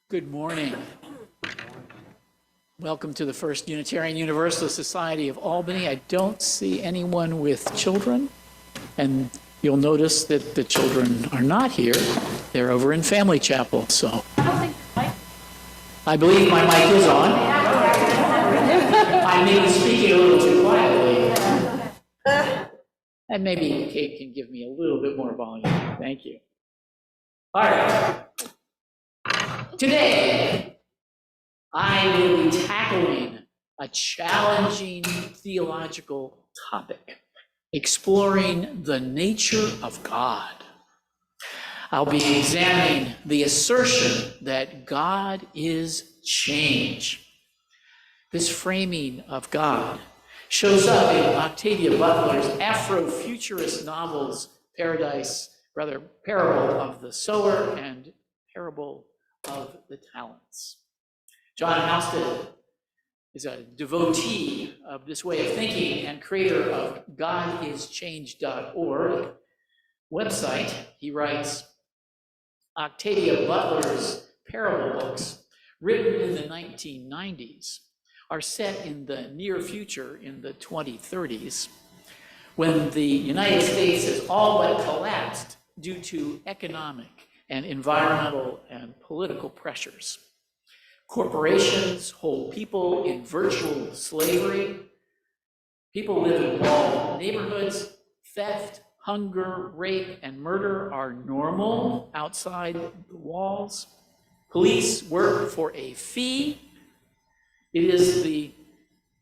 Good morning. Welcome to the First Unitarian Universalist Society of Albany. I don't see anyone with children, and you'll notice that the children are not here. They're over in Family Chapel, so. I believe my mic is on. I may be speaking a little too quietly. And maybe Kate can give me a little bit more volume. Thank you. All right. Today, I will be tackling a challenging theological topic, exploring the nature of God. I'll be examining the assertion that God is change. This framing of God shows up in Octavia Butler's Afrofuturist novels, Parable of the Sower and Parable of the Talents. John Houston is a devotee of this way of thinking and creator of GodIsChange.org website. He writes, Octavia Butler's parable books, written in the 1990s, are set in the near future in the 2030s, when the United States has all but collapsed due to economic and environmental and political pressures. Corporations hold people in virtual slavery. People live in walled neighborhoods. Theft, hunger, rape, and murder are normal outside the walls. Police work for a fee. It is the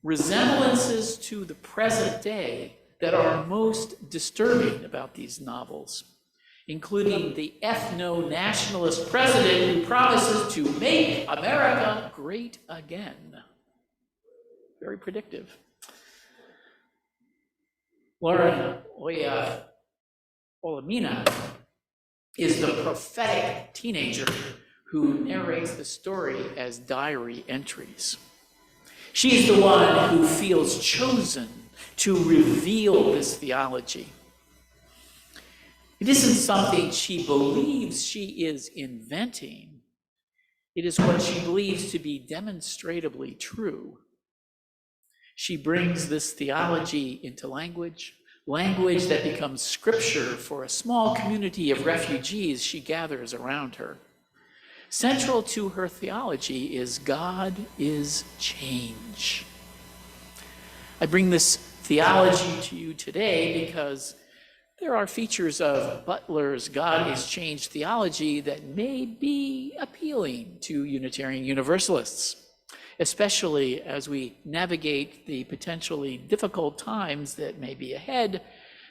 resemblances to the present day that are most disturbing about these novels, including the ethno-nationalist president who promises to make America great again. Very predictive. Lauren Olamina is the prophetic teenager who narrates the story as diary entries. She's the one who feels chosen to reveal this theology. It isn't something she believes she is inventing. It is what she believes to be demonstrably true. She brings this theology into language that becomes scripture for a small community of refugees she gathers around her. Central to her theology is God is change. I bring this theology to you today because there are features of Butler's God is change theology that may be appealing to Unitarian Universalists, especially as we navigate the potentially difficult times that may be ahead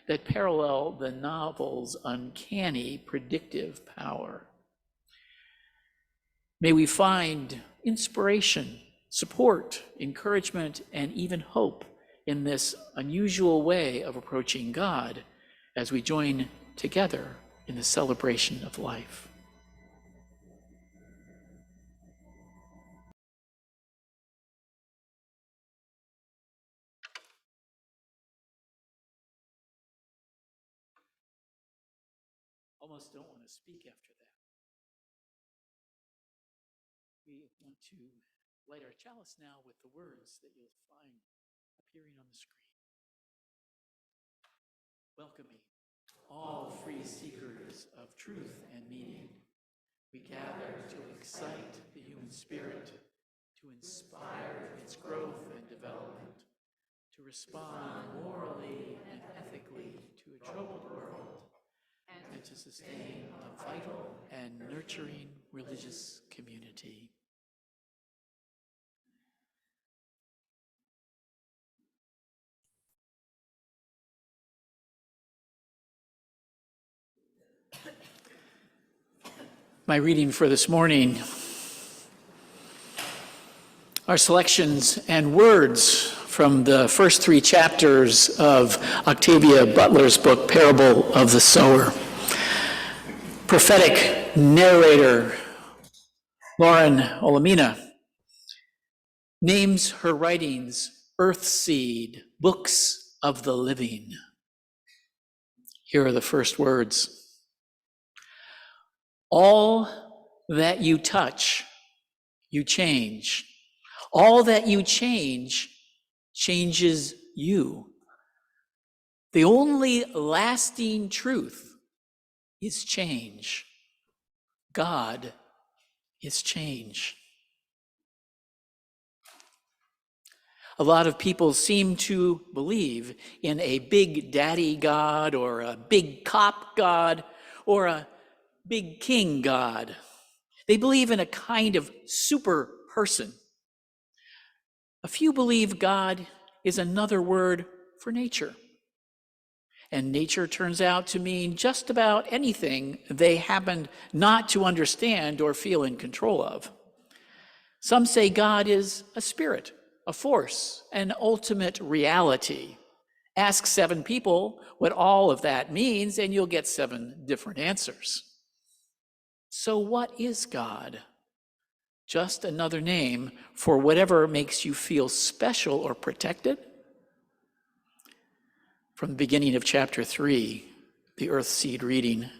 that parallel the novel's uncanny predictive power. May we find inspiration, support, encouragement, and even hope in this unusual way of approaching God as we join together in the celebration of life. Almost don't want to speak after that. We want to light our chalice now with the words that you'll find appearing on the screen. Welcoming all free seekers of truth and meaning, we gather to excite the human spirit, to inspire its growth and development, to respond morally and ethically to a troubled world, and to sustain a vital and nurturing religious community. My reading for this morning are selections and words from the first 3 chapters of Octavia Butler's book, Parable of the Sower. Prophetic narrator Lauren Olamina names her writings Earthseed, Books of the Living. Here are the first words. All that you touch, you change. All that you change changes you. The only lasting truth is change. God is change. A lot of people seem to believe in a big daddy God or a big cop God or a big king God. They believe in a kind of super person. A few believe God is another word for nature. And nature turns out to mean just about anything they happen not to understand or feel in control of. Some say God is a spirit, a force, an ultimate reality. Ask 7 people what all of that means, and you'll get 7 different answers. So what is God? Just another name for whatever makes you feel special or protected? From the beginning of chapter 3, the Earthseed reading.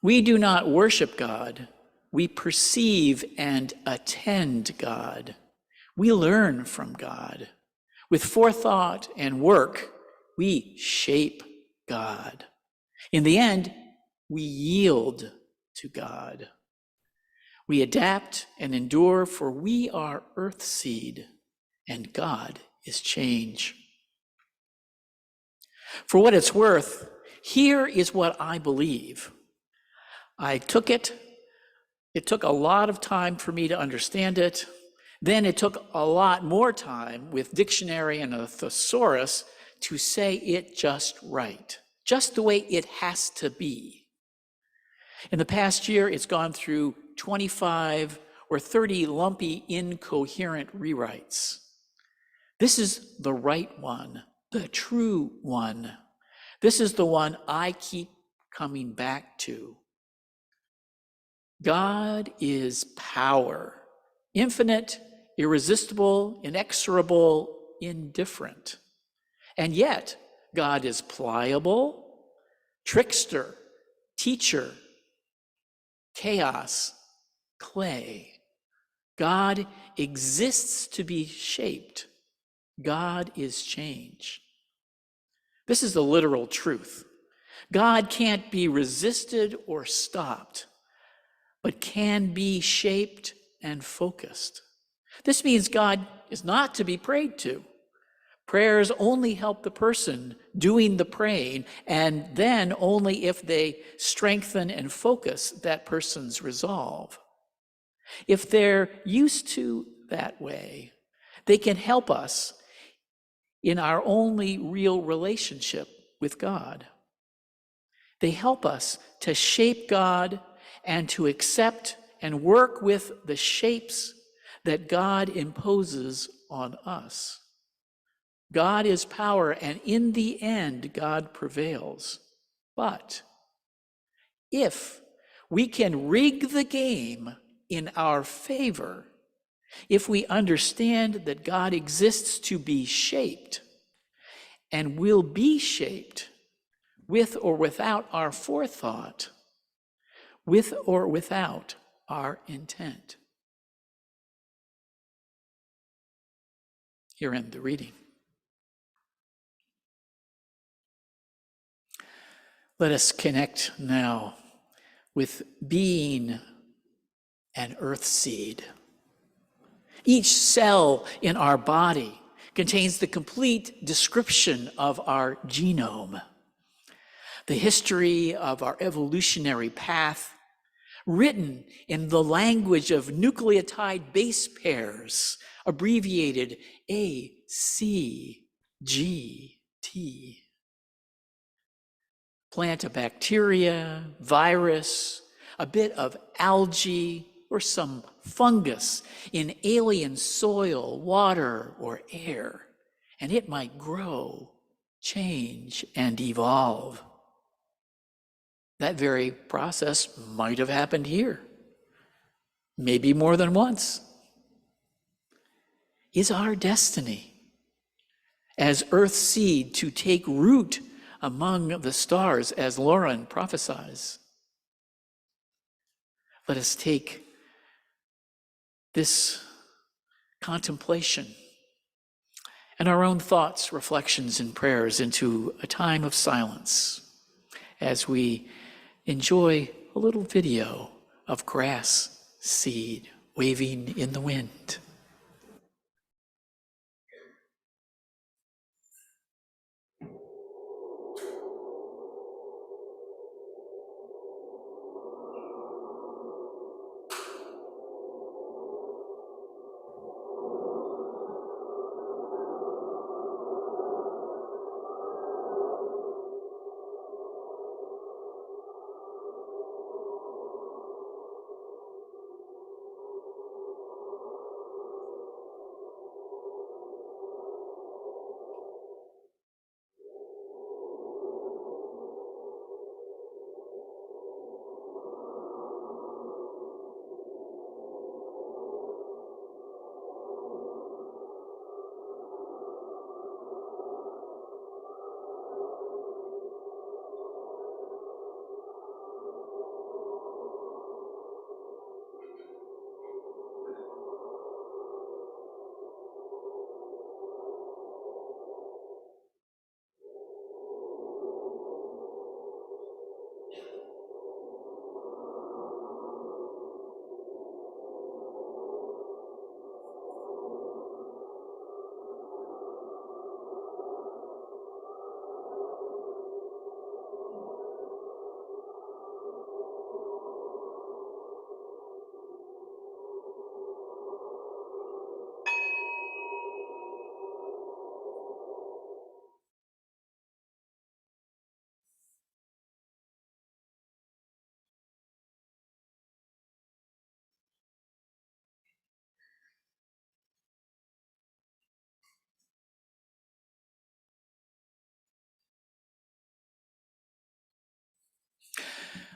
We do not worship God. We perceive and attend God. We learn from God. With forethought and work, we shape God. In the end, we yield to God. We adapt and endure, for we are Earthseed, and God is change. For what it's worth, here is what I believe. I took it. It took a lot of time for me to understand it. Then it took a lot more time with dictionary and a thesaurus to say it just right, just the way it has to be. In the past year, it's gone through 25 or 30 lumpy, incoherent rewrites. This is the right one, the true one. This is the one I keep coming back to. God is power, infinite, irresistible, inexorable, indifferent. And yet, God is pliable, trickster, teacher, chaos, clay. God exists to be shaped. God is change. This is the literal truth. God can't be resisted or stopped, but can be shaped and focused. This means God is not to be prayed to. Prayers only help the person doing the praying, and then only if they strengthen and focus that person's resolve. If they're used to that way, they can help us in our only real relationship with God. They help us to shape God and to accept and work with the shapes that God imposes on us. God is power, and in the end, God prevails. But if we can rig the game in our favor, if we understand that God exists to be shaped and will be shaped with or without our forethought, with or without our intent. Here end the reading. Let us connect now with being an earth seed. Each cell in our body contains the complete description of our genome, the history of our evolutionary path, written in the language of nucleotide base pairs, abbreviated A, C, G, T. Plant a bacteria, virus, a bit of algae, or some fungus in alien soil, water, or air, and it might grow, change, and evolve. That very process might have happened here, maybe more than once. Is our destiny as earth seed to take root among the stars, as Lauren prophesies? Let us take this contemplation and our own thoughts, reflections, and prayers into a time of silence as we enjoy a little video of grass seed waving in the wind.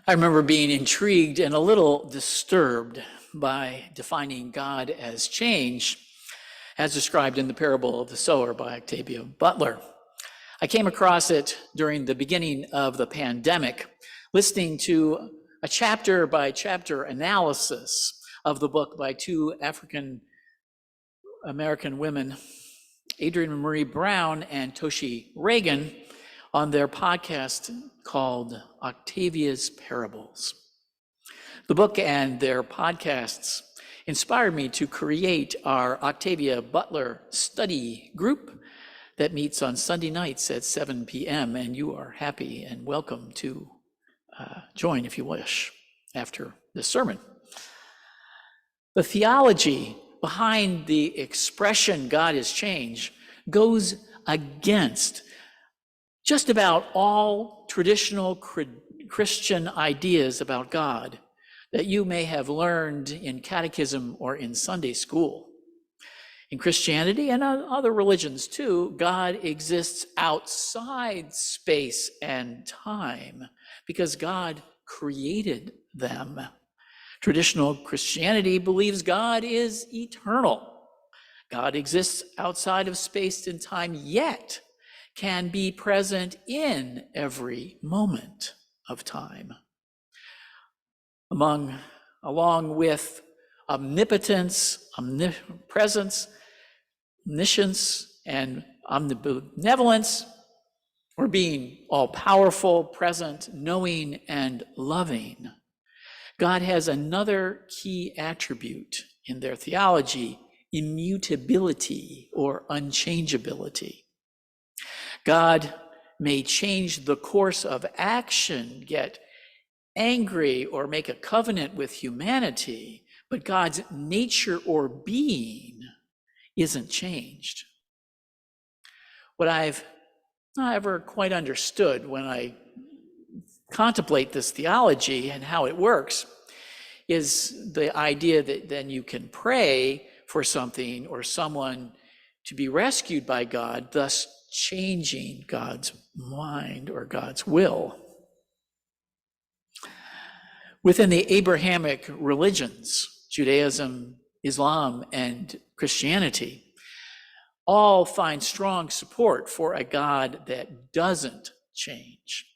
I remember being intrigued and a little disturbed by defining God as change, as described in the parable of the Sower by Octavia Butler. I came across it during the beginning of the pandemic, listening to a chapter by chapter analysis of the book by two African American women, Adrienne Marie Brown and Toshi Reagan, on their podcast called Octavia's Parables. The book and their podcasts inspired me to create our Octavia Butler study group that meets on Sunday nights at 7 p.m., and you are happy and welcome to join if you wish after this sermon. The theology behind the expression God is change goes against just about all traditional Christian ideas about God, that you may have learned in catechism or in Sunday school. In Christianity and other religions too, God exists outside space and time because God created them. Traditional Christianity believes God is eternal. God exists outside of space and time, yet can be present in every moment of time. Along with omnipotence, omnipresence, omniscience, and omnibenevolence, or being all-powerful, present, knowing, and loving, God has another key attribute in their theology: immutability or unchangeability. God may change the course of action, get angry, or make a covenant with humanity, but God's nature or being isn't changed. What I've not ever quite understood when I contemplate this theology and how it works is the idea that then you can pray for something or someone to be rescued by God, thus changing God's mind or God's will. Within the Abrahamic religions, Judaism, Islam, and Christianity, all find strong support for a God that doesn't change.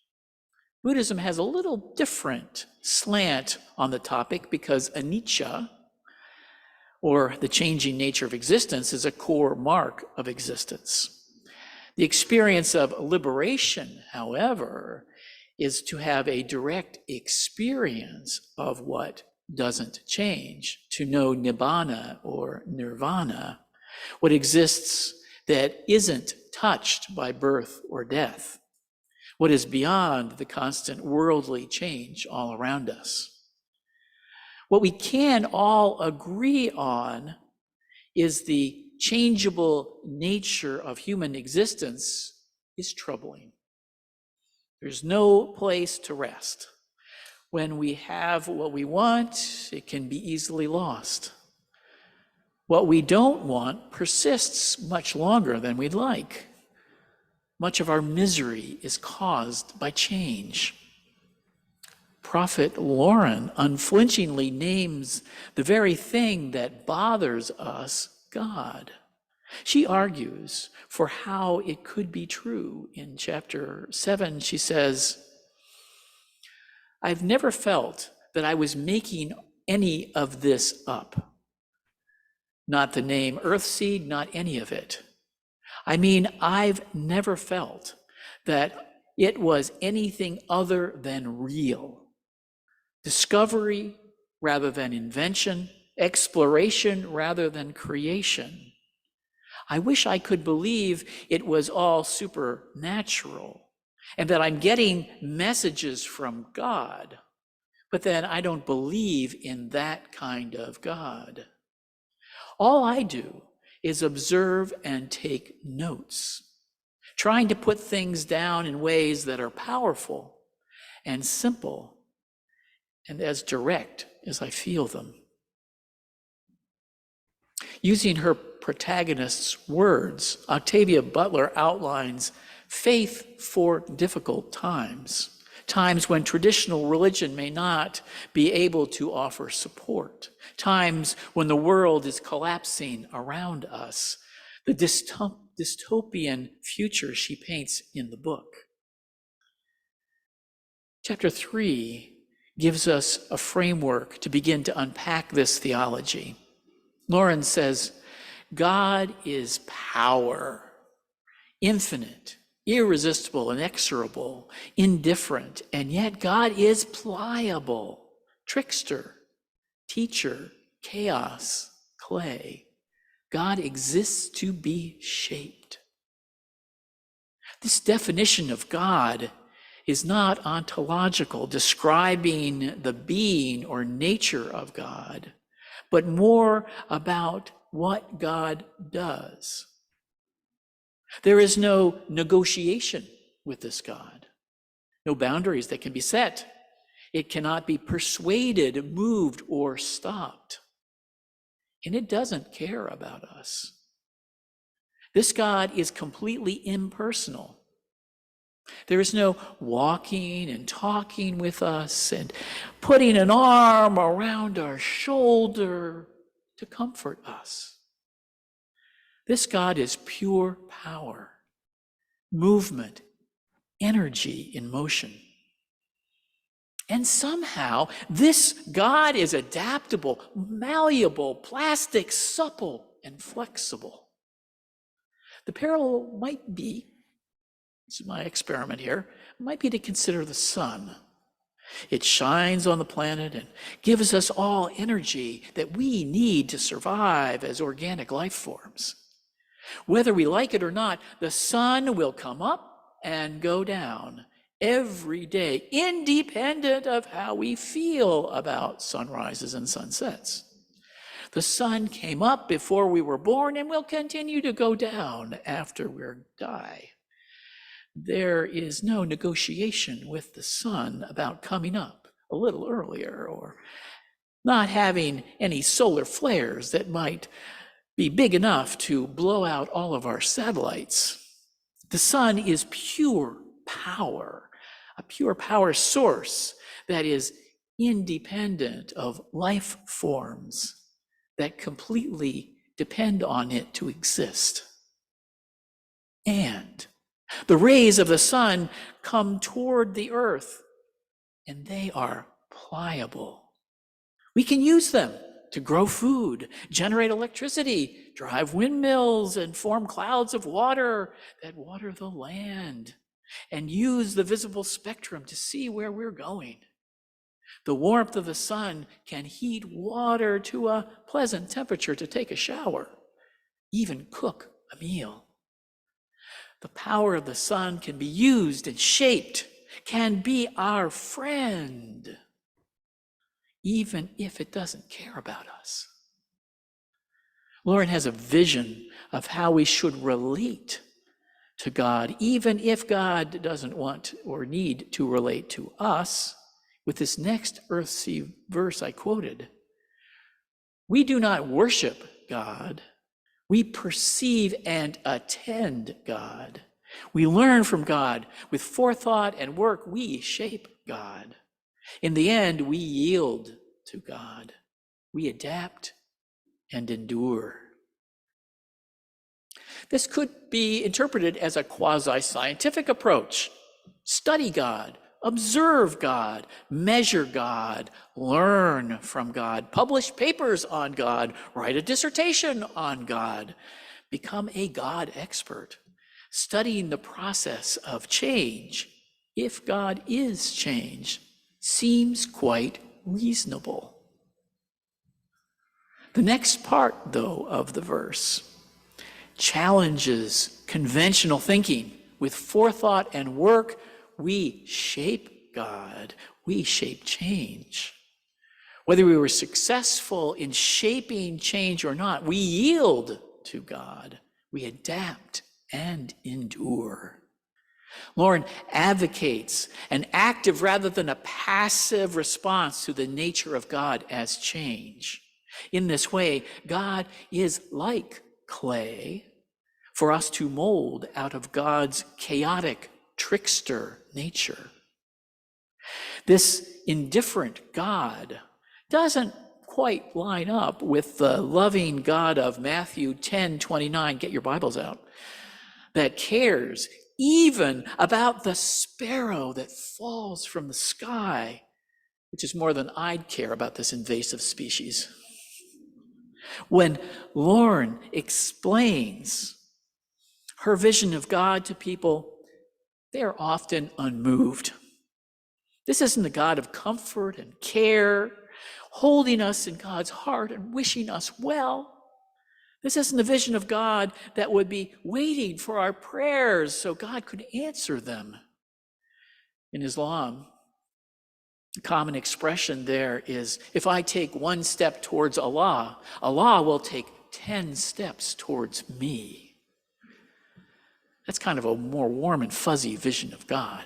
Buddhism has a little different slant on the topic because anicca, or the changing nature of existence, is a core mark of existence. The experience of liberation, however, is to have a direct experience of what doesn't change, to know nibbana or nirvana, what exists that isn't touched by birth or death, what is beyond the constant worldly change all around us. What we can all agree on is the changeable nature of human existence is troubling. There's no place to rest. When we have what we want, it can be easily lost. What we don't want persists much longer than we'd like. Much of our misery is caused by change. Prophet Lauren unflinchingly names the very thing that bothers us God. She argues for how it could be true. In chapter 7, she says, "I've never felt that I was making any of this up. Not the name Earthseed, not any of it. I mean, I've never felt that it was anything other than real. Discovery rather than invention, exploration rather than creation. I wish I could believe it was all supernatural and that I'm getting messages from God, but then I don't believe in that kind of God. All I do is observe and take notes, trying to put things down in ways that are powerful and simple and as direct as I feel them." Using her protagonist's words, Octavia Butler outlines faith for difficult times, times when traditional religion may not be able to offer support, times when the world is collapsing around us, the dystopian future she paints in the book. Chapter 3 gives us a framework to begin to unpack this theology. Lauren says, God is power, infinite, irresistible, inexorable, indifferent, and yet God is pliable, trickster, teacher, chaos, clay. God exists to be shaped. This definition of God is not ontological, describing the being or nature of God, but more about what God does. There is no negotiation with this God, no boundaries that can be set. It cannot be persuaded, moved, or stopped. And it doesn't care about us. This God is completely impersonal. There is no walking and talking with us and putting an arm around our shoulder to comfort us. This God is pure power, movement, energy in motion. And somehow, this God is adaptable, malleable, plastic, supple, and flexible. The parallel might be, this is my experiment here, might be to consider the sun. It shines on the planet and gives us all energy that we need to survive as organic life forms. Whether we like it or not, the sun will come up and go down every day, independent of how we feel about sunrises and sunsets. The sun came up before we were born and will continue to go down after we die. There is no negotiation with the sun about coming up a little earlier or not having any solar flares that might be big enough to blow out all of our satellites. The sun is pure power, a pure power source that is independent of life forms that completely depend on it to exist. And the rays of the sun come toward the earth, and they are pliable. We can use them to grow food, generate electricity, drive windmills, and form clouds of water that water the land, and use the visible spectrum to see where we're going. The warmth of the sun can heat water to a pleasant temperature to take a shower, even cook a meal. The power of the sun can be used and shaped, can be our friend, even if it doesn't care about us. Lauren has a vision of how we should relate to God, even if God doesn't want or need to relate to us. With this next earthsea verse I quoted, we do not worship God. We perceive and attend God. We learn from God. With forethought and work, we shape God. In the end, we yield to God. We adapt and endure. This could be interpreted as a quasi-scientific approach. Study God, observe God, measure God, learn from God, publish papers on God, write a dissertation on God, become a God expert, studying the process of change, if God is change, seems quite reasonable. The next part, though, of the verse challenges conventional thinking. With forethought and work, we shape God. We shape change. Whether we were successful in shaping change or not, we yield to God. We adapt and endure. Lauren advocates an active rather than a passive response to the nature of God as change. In this way, God is like clay for us to mold out of God's chaotic trickster nature. This indifferent God doesn't quite line up with the loving God of Matthew 10:29, get your Bibles out, that cares even about the sparrow that falls from the sky, which is more than I'd care about this invasive species. When Lauren explains her vision of God to people, they are often unmoved. This isn't a God of comfort and care, holding us in God's heart and wishing us well. This isn't a vision of God that would be waiting for our prayers so God could answer them. In Islam, the common expression there is, if I take one step towards Allah, Allah will take 10 steps towards me. That's kind of a more warm and fuzzy vision of God.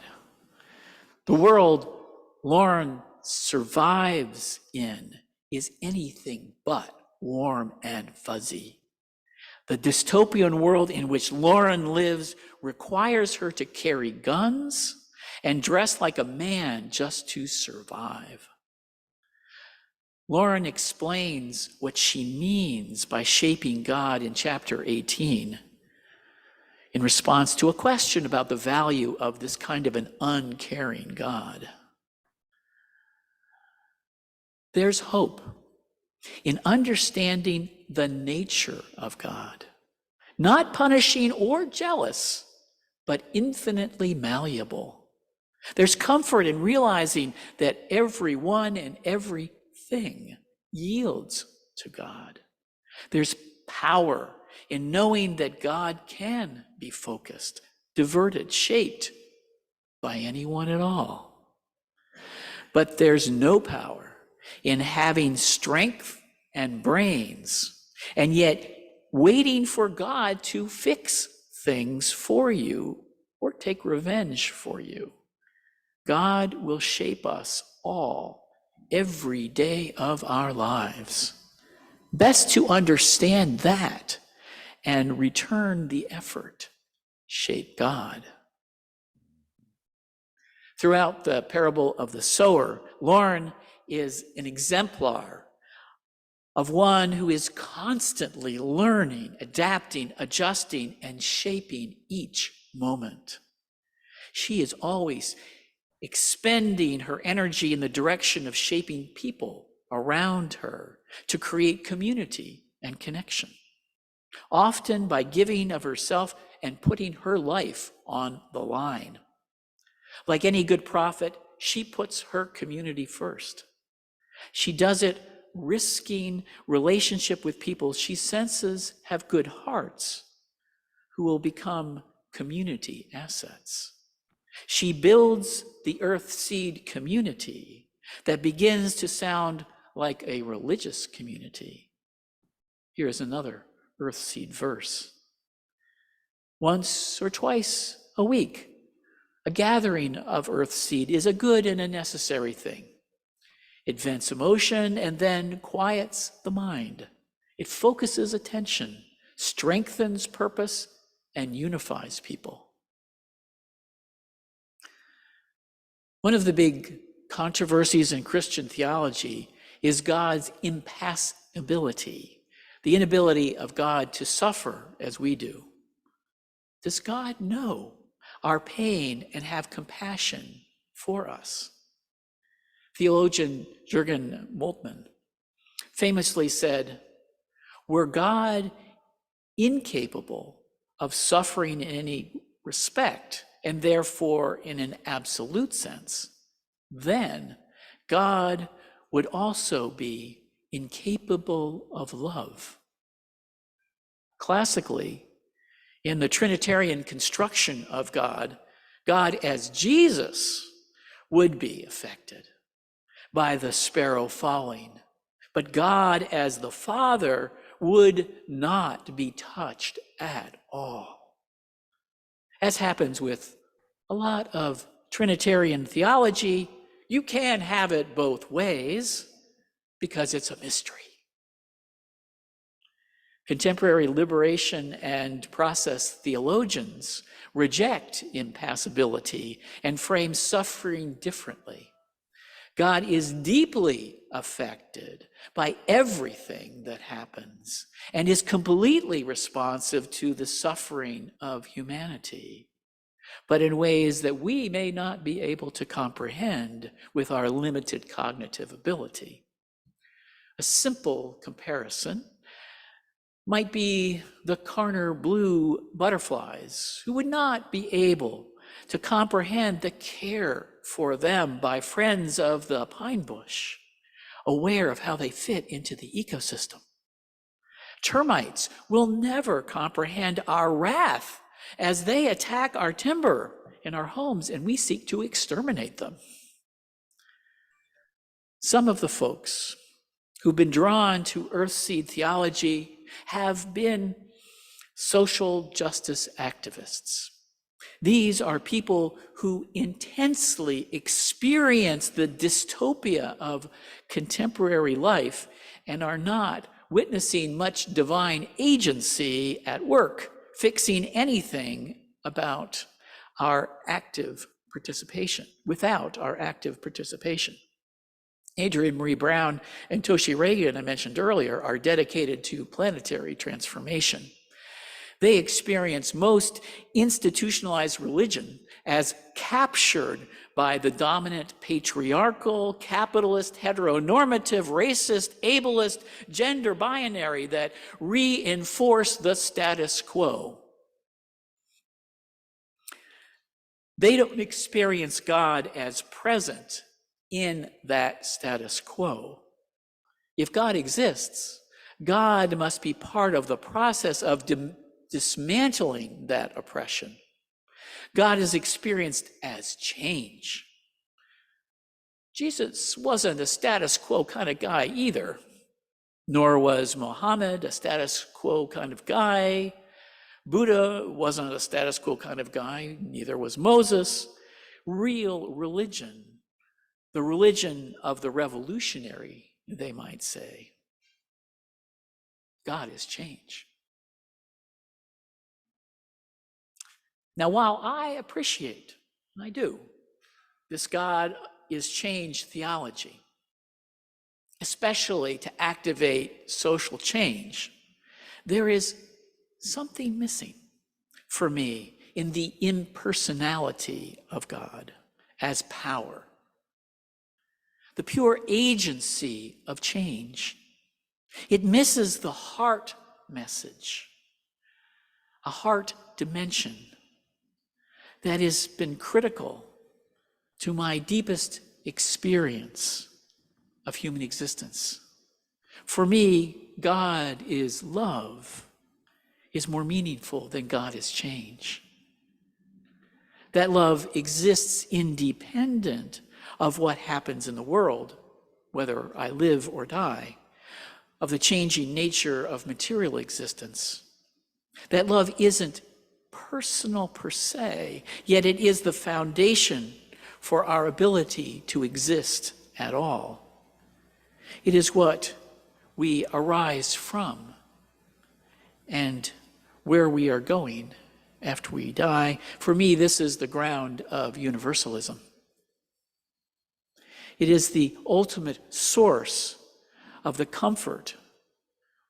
The world Lauren survives in is anything but warm and fuzzy. The dystopian world in which Lauren lives requires her to carry guns and dress like a man just to survive. Lauren explains what she means by shaping God in chapter 18 in response to a question about the value of this kind of an uncaring God. There's hope in understanding the nature of God, not punishing or jealous, but infinitely malleable. There's comfort in realizing that everyone and everything yields to God. There's power in knowing that God can be focused, diverted, shaped by anyone at all. But there's no power in having strength and brains, and yet waiting for God to fix things for you or take revenge for you. God will shape us all every day of our lives. Best to understand that and return the effort, shape God. Throughout the parable of the sower, Lauren is an exemplar of one who is constantly learning, adapting, adjusting, and shaping each moment. She is always expending her energy in the direction of shaping people around her to create community and connection, often by giving of herself and putting her life on the line. Like any good prophet, she puts her community first. She does it risking relationship with people she senses have good hearts, who will become community assets. She builds the earth seed community that begins to sound like a religious community. Here is another earth seed verse. Once or twice a week, a gathering of earth seed is a good and a necessary thing. It vents emotion and then quiets the mind. It focuses attention, strengthens purpose, and unifies people. One of the big controversies in Christian theology is God's impassibility, the inability of God to suffer as we do. Does God know our pain and have compassion for us? Theologian Jürgen Moltmann famously said, "Were God incapable of suffering in any respect, and therefore in an absolute sense, then God would also be incapable of love." Classically, in the Trinitarian construction of God, God as Jesus would be affected by the sparrow falling, but God as the Father would not be touched at all. As happens with a lot of Trinitarian theology, you can have it both ways because it's a mystery. Contemporary liberation and process theologians reject impassibility and frame suffering differently. God is deeply affected by everything that happens and is completely responsive to the suffering of humanity, but in ways that we may not be able to comprehend with our limited cognitive ability. A simple comparison might be the Carner blue butterflies, who would not be able to comprehend the care for them by friends of the pine bush, aware of how they fit into the ecosystem. Termites will never comprehend our wrath as they attack our timber in our homes and we seek to exterminate them. Some of the folks who've been drawn to earthseed theology have been social justice activists. These are people who intensely experience the dystopia of contemporary life and are not witnessing much divine agency at work, fixing anything about our active participation, without our active participation. Adrienne Marie Brown and Toshi Reagan, I mentioned earlier, are dedicated to planetary transformation. They experience most institutionalized religion as captured by the dominant patriarchal, capitalist, heteronormative, racist, ableist, gender binary that reinforce the status quo. They don't experience God as present in that status quo. If God exists, God must be part of the process of dismantling that oppression. God is experienced as change. Jesus wasn't a status quo kind of guy either, nor was Muhammad a status quo kind of guy. Buddha wasn't a status quo kind of guy, neither was Moses. Real religion, the religion of the revolutionary, they might say, God is change. Now, while I appreciate, I do, this God is change theology, especially to activate social change, there is something missing for me in the impersonality of God as power, the pure agency of change. It misses the heart message, a heart dimension that has been critical to my deepest experience of human existence. For me, God is love is more meaningful than God is change. That love exists independent of what happens in the world, whether I live or die, of the changing nature of material existence. That love isn't personal per se, yet it is the foundation for our ability to exist at all. It is what we arise from and where we are going after we die. For me, this is the ground of universalism. It is the ultimate source of the comfort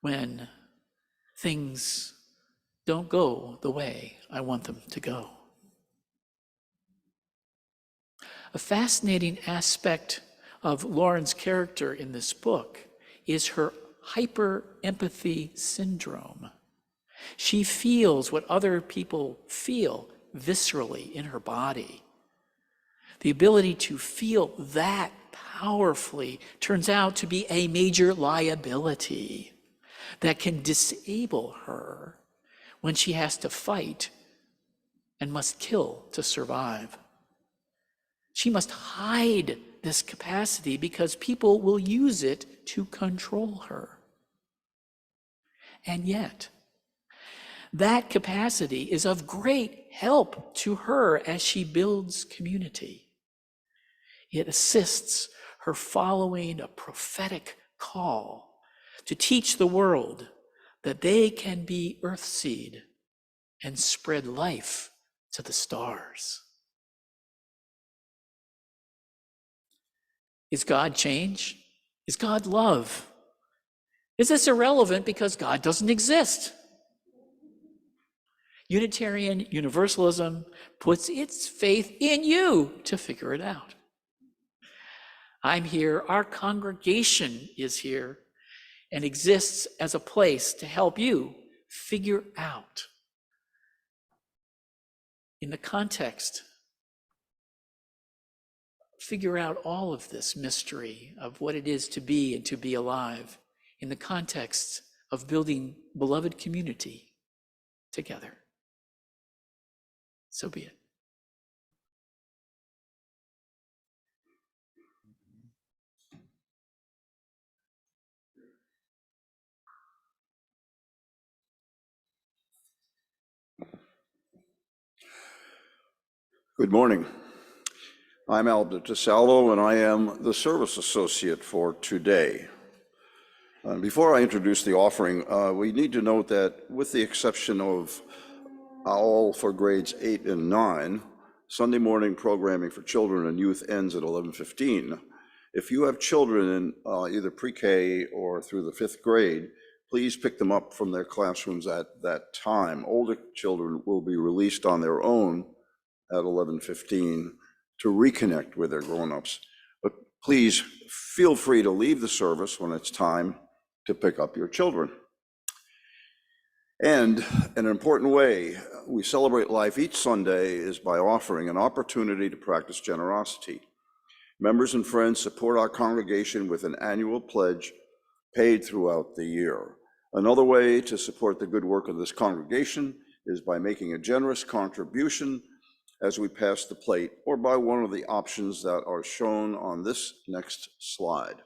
when things don't go the way I want them to go. A fascinating aspect of Lauren's character in this book is her hyper-empathy syndrome. She feels what other people feel viscerally in her body. The ability to feel that powerfully turns out to be a major liability that can disable her when she has to fight and must kill to survive. She must hide this capacity because people will use it to control her. And yet, that capacity is of great help to her as she builds community. It assists her following a prophetic call to teach the world that they can be earthseed and spread life to the stars. Is God change? Is God love? Is this irrelevant because God doesn't exist? Unitarian Universalism puts its faith in you to figure it out. I'm here, our congregation is here, and exists as a place to help you figure out, in the context, figure out all of this mystery of what it is to be and to be alive in the context of building beloved community together. So be it. Good morning. I'm Aldo DeSalvo, and I am the service associate for today. Before I introduce the offering, we need to note that with the exception of all for grades 8 and 9, Sunday morning programming for children and youth ends at 11:15. If you have children in either pre-K or through the 5th grade, please pick them up from their classrooms at that time. Older children will be released on their own at 11:15 to reconnect with their grown-ups. But please feel free to leave the service when it's time to pick up your children. And in an important way, we celebrate life each Sunday is by offering an opportunity to practice generosity. Members and friends support our congregation with an annual pledge paid throughout the year. Another way to support the good work of this congregation is by making a generous contribution as we pass the plate, or by one of the options that are shown on this next slide.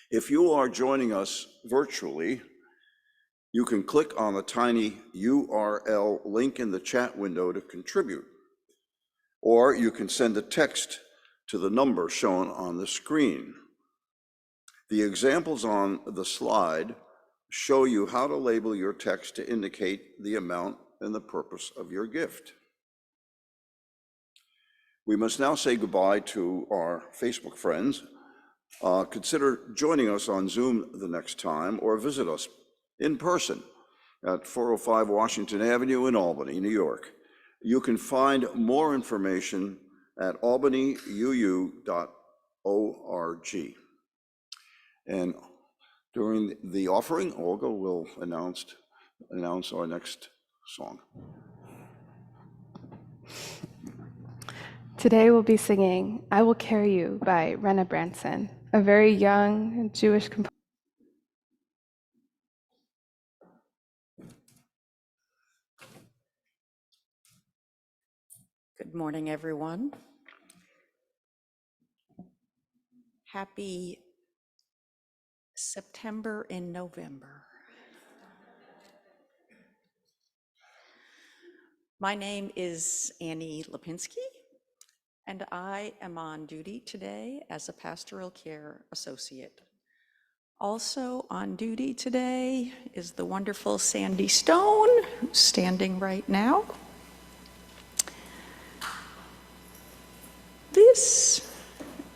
If you are joining us virtually, you can click on the tiny URL link in the chat window to contribute, or you can send a text to the number shown on the screen. The examples on the slide show you how to label your text to indicate the amount and the purpose of your gift. We must now say goodbye to our Facebook friends. Consider joining us on Zoom the next time, or visit us in person at 405 Washington Avenue in Albany, New York. You can find more information at albanyuu.org. And during the offering, Olga will announce our next song. Today we'll be singing I Will Carry You by Rena Branson, a very young Jewish composer. Good morning, everyone. Happy September in November. My name is Annie Lipinski, and I am on duty today as a pastoral care associate. Also on duty today is the wonderful Sandy Stone, who's standing right now. This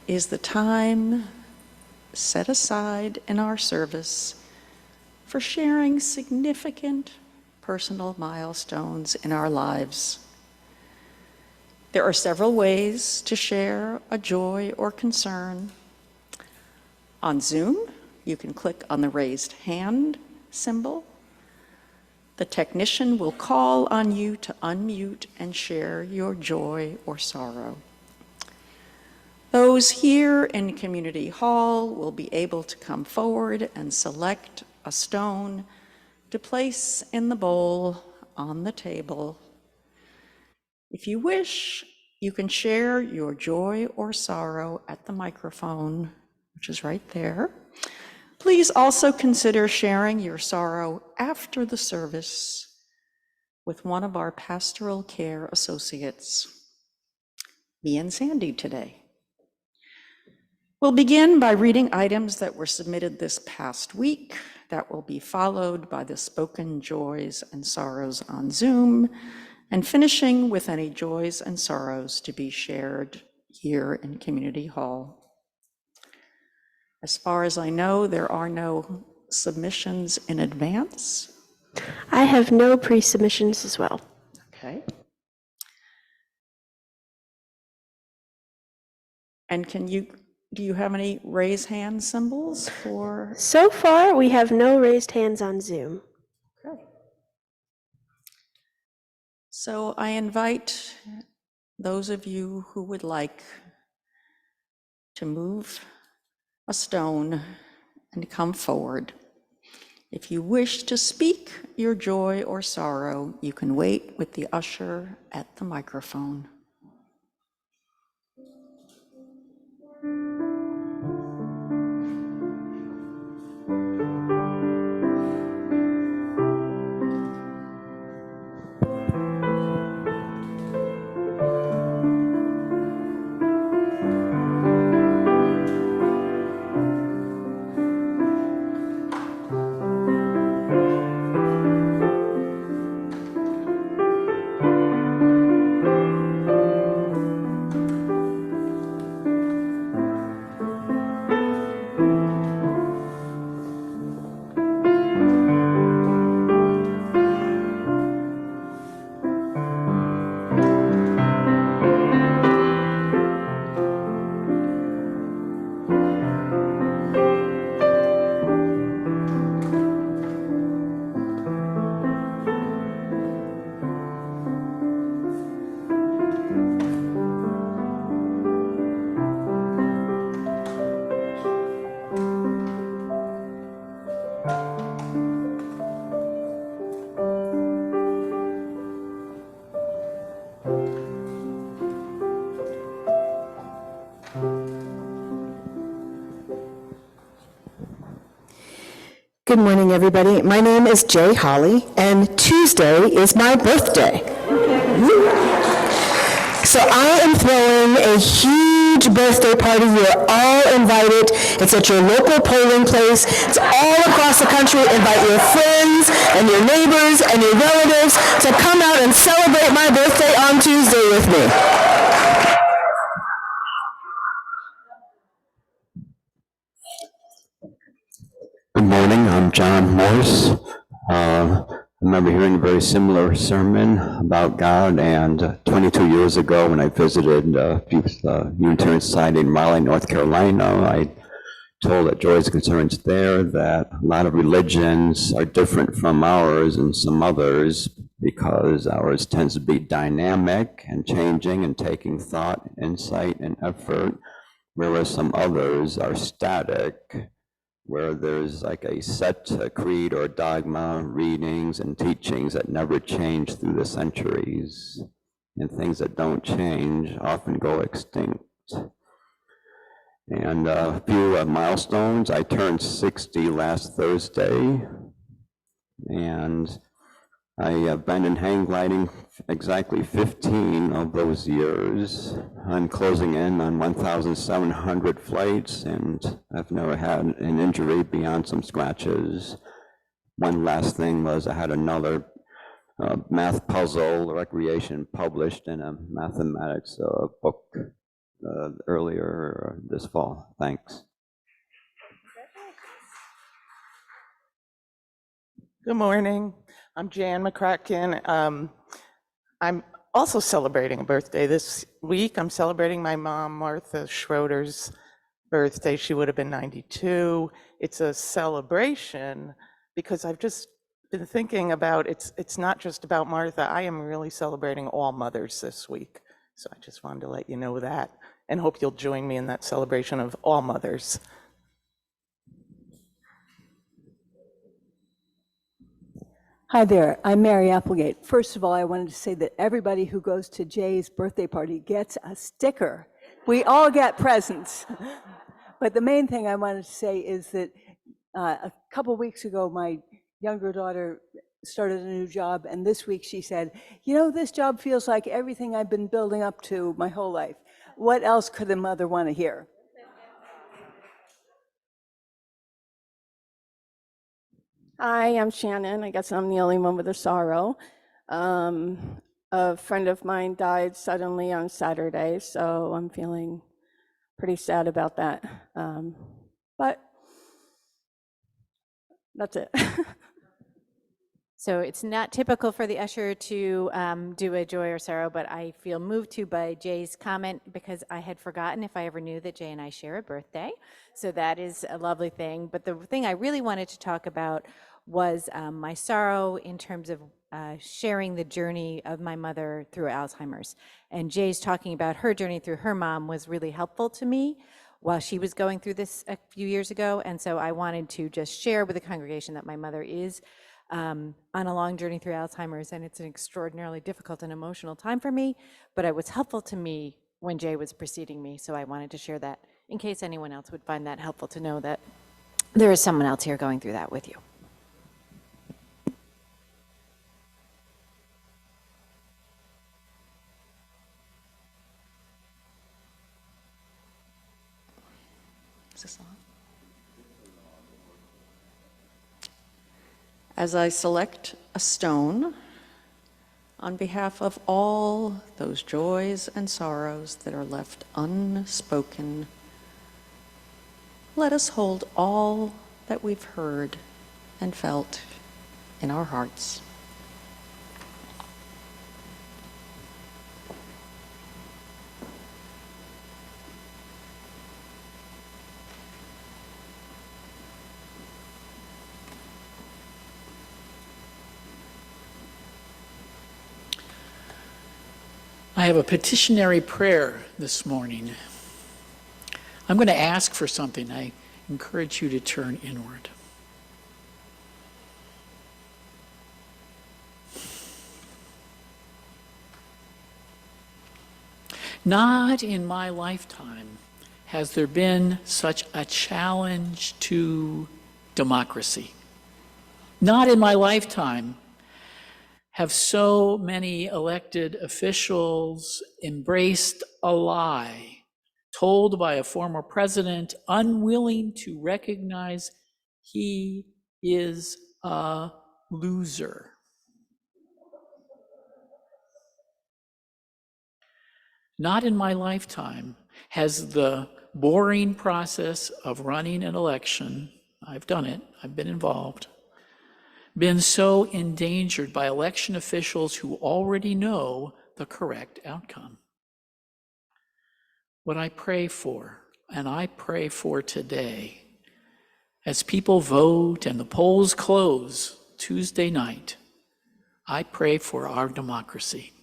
is the time set aside in our service for sharing significant personal milestones in our lives. There are several ways to share a joy or concern. On Zoom, you can click on the raised hand symbol. The technician will call on you to unmute and share your joy or sorrow. Those here in Community Hall will be able to come forward and select a stone to place in the bowl on the table. If you wish, you can share your joy or sorrow at the microphone, which is right there. Please also consider sharing your sorrow after the service with one of our pastoral care associates, me and Sandy today. We'll begin by reading items that were submitted this past week. That will be followed by the spoken joys and sorrows on Zoom, and finishing with any joys and sorrows to be shared here in Community Hall. As far as I know, there are no submissions in advance. I have no pre-submissions as well. Okay. And do you have any raise hand symbols for? So far, we have no raised hands on Zoom. Okay. So I invite those of you who would like to move a stone and come forward. If you wish to speak your joy or sorrow, you can wait with the usher at the microphone. Good morning, everybody. My name is Jay Holly, and Tuesday is my birthday. So I am throwing a huge birthday party. You are all invited. It's at your local polling place. It's all across the country. Invite your friends and your neighbors and your relatives to come out and celebrate my birthday on Tuesday with me. Good morning, I'm John Morse. I remember hearing a very similar sermon about God, and 22 years ago when I visited the Unitarian Society in Raleigh, North Carolina, I told at Joy's Concerns there that a lot of religions are different from ours and some others because ours tends to be dynamic and changing and taking thought, insight, and effort, whereas some others are static, where there's like a set creed or dogma, readings and teachings that never change through the centuries, and things that don't change often go extinct. And a few milestones. I turned 60 last Thursday, and I have been in hang gliding exactly 15 of those years. I'm closing in on 1,700 flights, and I've never had an injury beyond some scratches. One last thing was I had another math puzzle recreation published in a mathematics book earlier this fall. Thanks. Good morning. I'm Jan McCracken. I'm also celebrating a birthday this week. I'm celebrating my mom, Martha Schroeder's birthday. She would have been 92. It's a celebration because I've just been thinking about it's not just about Martha. I am really celebrating all mothers this week. So I just wanted to let you know that and hope you'll join me in that celebration of all mothers. Hi there, I'm Mary Applegate. First of all, I wanted to say that everybody who goes to Jay's birthday party gets a sticker. We all get presents. But the main thing I wanted to say is that a couple weeks ago, my younger daughter started a new job, and this week she said, you know, this job feels like everything I've been building up to my whole life. What else could a mother want to hear? Hi, I'm Shannon. I guess I'm the only one with a sorrow. A friend of mine died suddenly on Saturday, so I'm feeling pretty sad about that. But that's it. So it's not typical for the usher to do a joy or sorrow, but I feel moved to by Jay's comment because I had forgotten if I ever knew that Jay and I share a birthday. So that is a lovely thing. But the thing I really wanted to talk about was my sorrow in terms of sharing the journey of my mother through Alzheimer's. And Jay's talking about her journey through her mom was really helpful to me while she was going through this a few years ago. And so I wanted to just share with the congregation that my mother is on a long journey through Alzheimer's, and it's an extraordinarily difficult and emotional time for me, but it was helpful to me when Jay was preceding me, so I wanted to share that in case anyone else would find that helpful to know that there is someone else here going through that with you. Is this on? As I select a stone, on behalf of all those joys and sorrows that are left unspoken, let us hold all that we've heard and felt in our hearts. I have a petitionary prayer this morning. I'm going to ask for something. I encourage you to turn inward. Not in my lifetime has there been such a challenge to democracy. Not in my lifetime have so many elected officials embraced a lie told by a former president, unwilling to recognize he is a loser. Not in my lifetime has the boring process of running an election, I've done it, I've been involved, been so endangered by election officials who already know the correct outcome. What I pray for, and I pray for today, as people vote and the polls close Tuesday night, I pray for our democracy.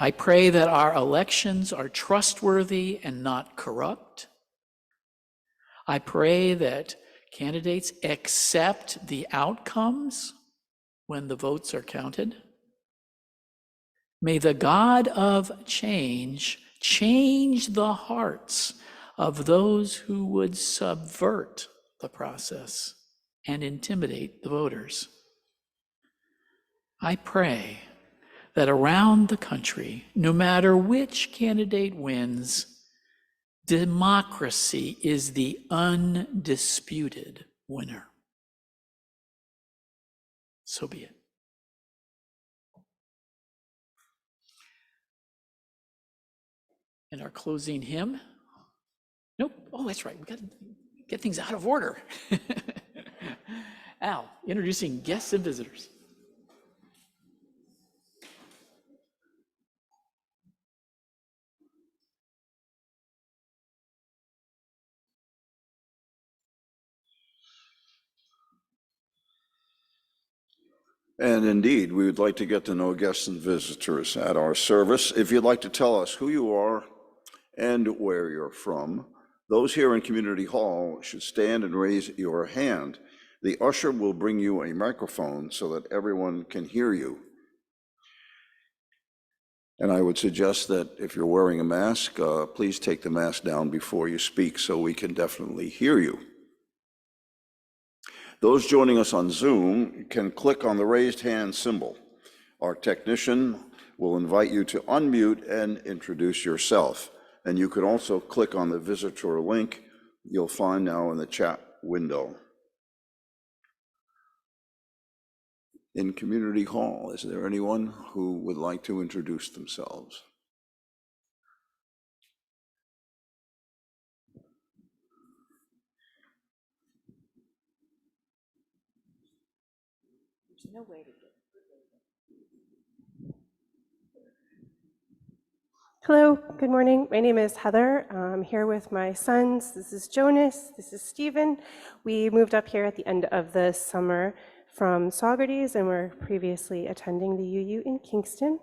I pray that our elections are trustworthy and not corrupt. I pray that candidates accept the outcomes when the votes are counted. May the God of change the hearts of those who would subvert the process and intimidate the voters. I pray that around the country, no matter which candidate wins, democracy is the undisputed winner. So be it. And our closing hymn. Nope. Oh, that's right. We got to get things out of order. Al, introducing guests and visitors. And indeed, we would like to get to know guests and visitors at our service. If you'd like to tell us who you are and where you're from, those here in Community Hall should stand and raise your hand. The usher will bring you a microphone so that everyone can hear you. And I would suggest that if you're wearing a mask, please take the mask down before you speak so we can definitely hear you. Those joining us on Zoom can click on the raised hand symbol. Our technician will invite you to unmute and introduce yourself. And you can also click on the visitor link you'll find now in the chat window. In Community Hall, is there anyone who would like to introduce themselves? There's no way to get. Hello, good morning. My name is Heather. I'm here with my sons. This is Jonas, this is Stephen. We moved up here at the end of the summer from Saugerties and were previously attending the UU in Kingston.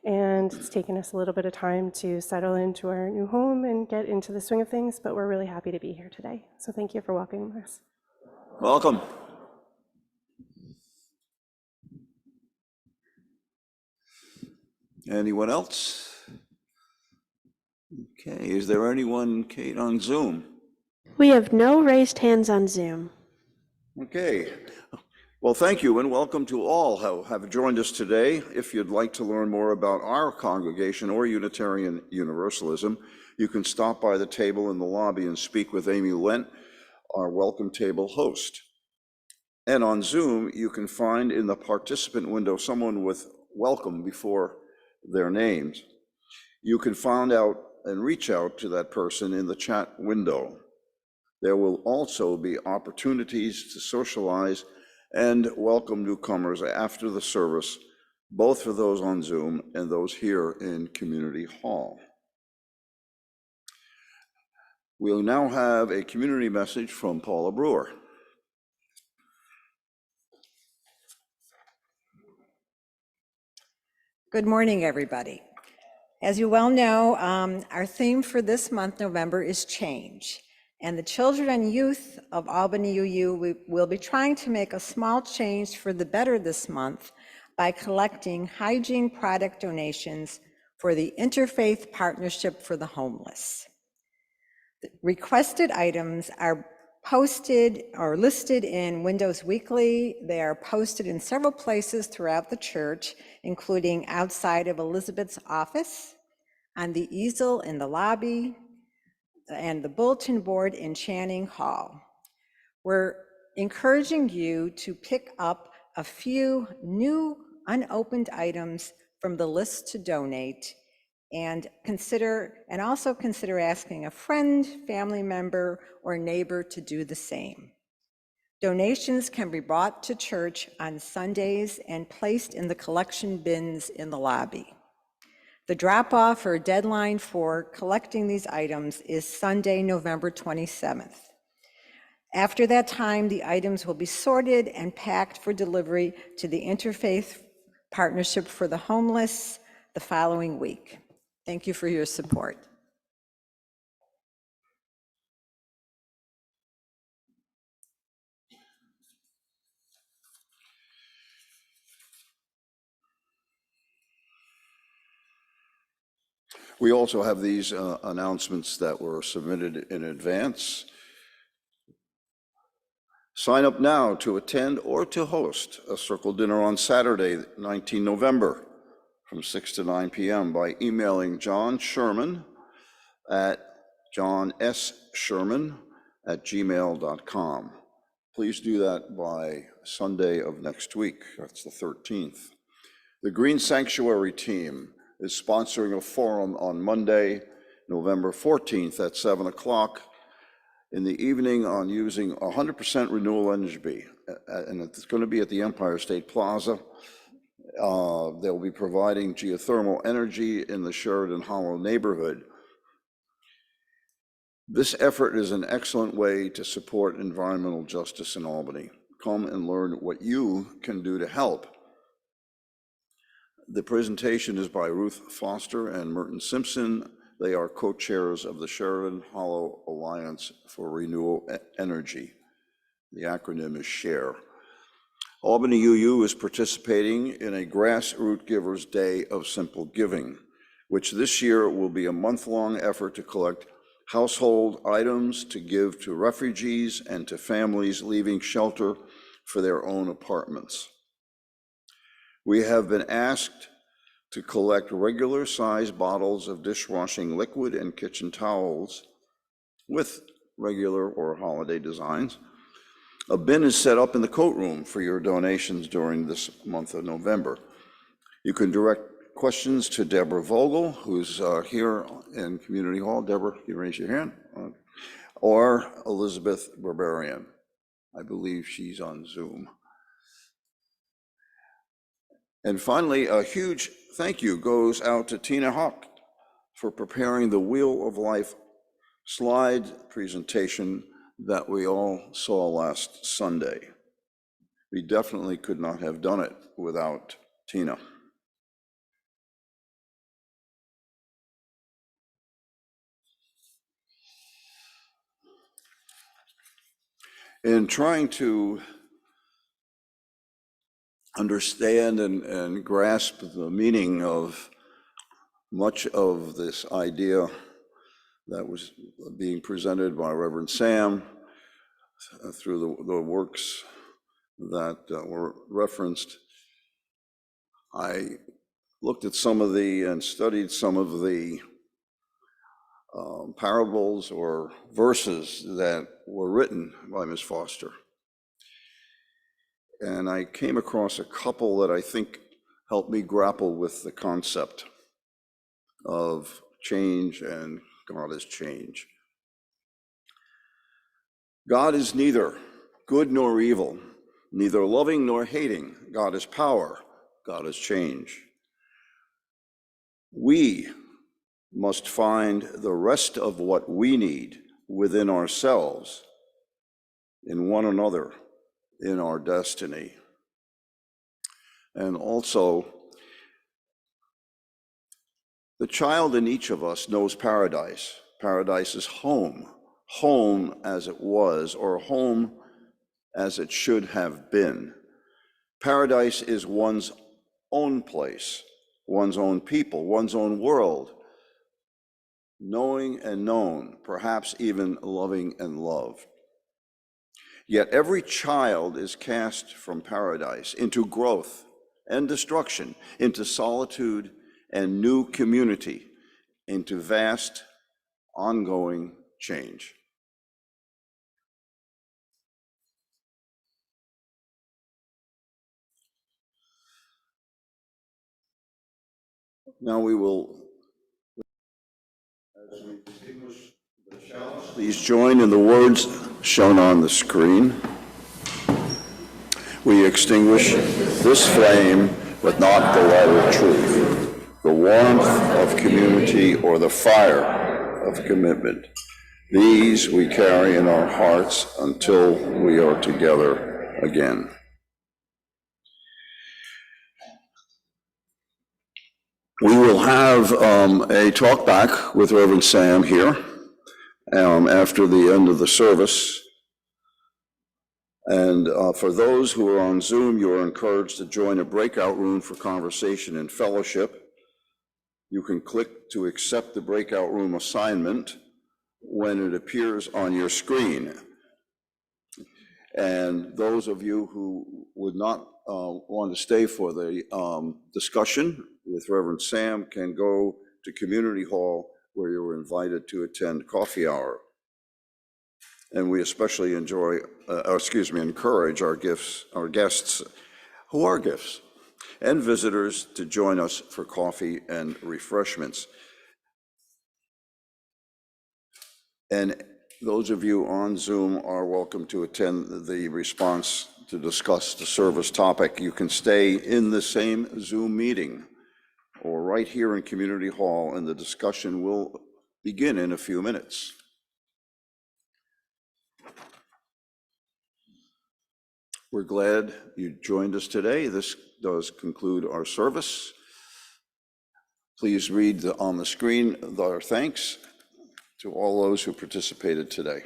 And it's taken us a little bit of time to settle into our new home and get into the swing of things, but we're really happy to be here today. So thank you for welcoming us. Welcome. Anyone else? Okay, is there anyone, Kate, on Zoom? We have no raised hands on Zoom. Okay. Well, thank you and welcome to all who have joined us today. If you'd like to learn more about our congregation or Unitarian Universalism, you can stop by the table in the lobby and speak with Amy Lent, our welcome table host. And on Zoom, you can find in the participant window someone with welcome before their names. You can find out and reach out to that person in the chat window. There will also be opportunities to socialize and welcome newcomers after the service, both for those on Zoom and those here in Community Hall. We'll now have a community message from Paula Brewer. Good morning, everybody. As you well know, our theme for this month, November, is change. And the children and youth of Albany UU will be trying to make a small change for the better this month by collecting hygiene product donations for the Interfaith Partnership for the Homeless. The requested items are posted or listed in Windows Weekly. They are posted in several places throughout the church, including outside of Elizabeth's office, on the easel in the lobby, and the bulletin board in Channing Hall. We're encouraging you to pick up a few new unopened items from the list to donate, and also consider asking a friend, family member, or neighbor to do the same. Donations can be brought to church on Sundays and placed in the collection bins in the lobby. The drop-off or deadline for collecting these items is Sunday, November 27th. After that time, the items will be sorted and packed for delivery to the Interfaith Partnership for the Homeless the following week. Thank you for your support. We also have these announcements that were submitted in advance. Sign up now to attend or to host a circle dinner on Saturday, 19 November, from 6 to 9 p.m. by emailing John Sherman at johnsherman@gmail.com. Please do that by Sunday of next week. That's the 13th. The Green Sanctuary team is sponsoring a forum on Monday, November 14th at 7 o'clock in the evening on using 100% renewable energy. And it's going to be at the Empire State Plaza. They'll be providing geothermal energy in the Sheridan Hollow neighborhood. This effort is an excellent way to support environmental justice in Albany. Come and learn what you can do to help. The presentation is by Ruth Foster and Merton Simpson. They are co-chairs of the Sheridan Hollow Alliance for Renewable Energy. The acronym is SHARE. Albany UU is participating in a Grassroots Givers Day of Simple Giving, which this year will be a month-long effort to collect household items to give to refugees and to families leaving shelter for their own apartments. We have been asked to collect regular size bottles of dishwashing liquid and kitchen towels with regular or holiday designs. A bin is set up in the coat room for your donations during this month of November. You can direct questions to Deborah Vogel, who's here in Community Hall. Deborah, you raise your hand. Or Elizabeth Barbarian. I believe she's on Zoom. And finally, a huge thank you goes out to Tina Hawk for preparing the Wheel of Life slide presentation that we all saw last Sunday. We definitely could not have done it without Tina. In trying to understand and grasp the meaning of much of this idea that was being presented by Reverend Sam through the works that were referenced, I looked at some of and studied some of the parables or verses that were written by Ms. Foster. And I came across a couple that I think helped me grapple with the concept of change and God is change. God is neither good nor evil, neither loving nor hating. God is power. God is change. We must find the rest of what we need within ourselves, in one another, in our destiny. And also, the child in each of us knows paradise. Paradise is home, home as it was, or home as it should have been. Paradise is one's own place, one's own people, one's own world, knowing and known, perhaps even loving and loved. Yet every child is cast from paradise into growth and destruction, into solitude and new community, into vast, ongoing change. Now we will, as we distinguish the chalice, please join in the words shown on the screen. We extinguish this flame, but not the light of truth, the warmth of community, or the fire of commitment. These we carry in our hearts until we are together again. We will have a talk back with Reverend Sam here after the end of the service. And for those who are on Zoom, you are encouraged to join a breakout room for conversation and fellowship. You can click to accept the breakout room assignment when it appears on your screen. And those of you who would not want to stay for the discussion with Reverend Sam can go to Community Hall, where you were invited to attend coffee hour. And we especially encourage our guests who are gifts, and visitors to join us for coffee and refreshments. And those of you on Zoom are welcome to attend the response to discuss the service topic. You can stay in the same Zoom meeting or right here in Community Hall, and the discussion will begin in a few minutes. We're glad you joined us today. This does conclude our service. Please read on the screen our thanks to all those who participated today.